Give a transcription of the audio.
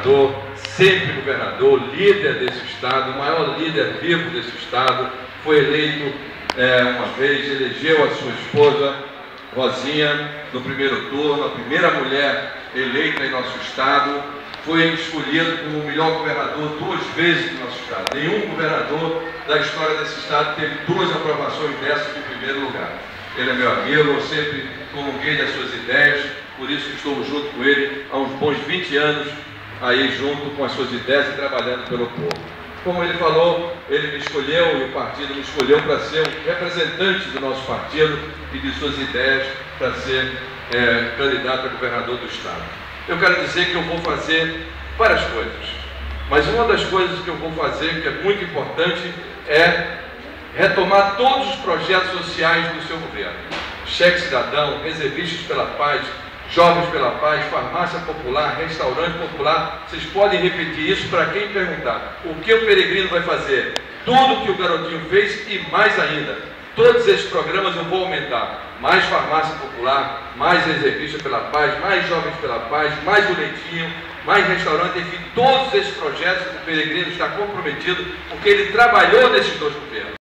governador, sempre governador, líder desse Estado, o maior líder vivo desse Estado, foi eleito uma vez, elegeu a sua esposa, Rosinha, no primeiro turno, a primeira mulher eleita em nosso Estado, foi escolhido como o melhor governador 2 vezes no nosso Estado. Nenhum governador da história desse Estado teve 2 aprovações dessas em primeiro lugar. Ele é meu amigo, eu sempre comunguei das suas ideias, por isso que estou junto com ele há uns bons 20 anos, aí junto com as suas ideias e trabalhando pelo povo. Como ele falou, ele me escolheu e o partido me escolheu para ser um representante do nosso partido e de suas ideias para ser candidato a governador do Estado. Eu quero dizer que eu vou fazer várias coisas, mas uma das coisas que eu vou fazer, que é muito importante, é retomar todos os projetos sociais do seu governo. Cheque Cidadão, Reservistas pela Paz, Jovens pela Paz, Farmácia Popular, Restaurante Popular. Vocês podem repetir isso para quem perguntar. O que o Peregrino vai fazer? Tudo que o Garotinho fez e mais ainda. Todos esses programas eu vou aumentar. Mais Farmácia Popular, mais Reservista pela Paz, mais Jovens pela Paz, mais o Leitinho, mais restaurante, enfim, todos esses projetos que o Peregrino está comprometido, porque ele trabalhou nesses 2 governos.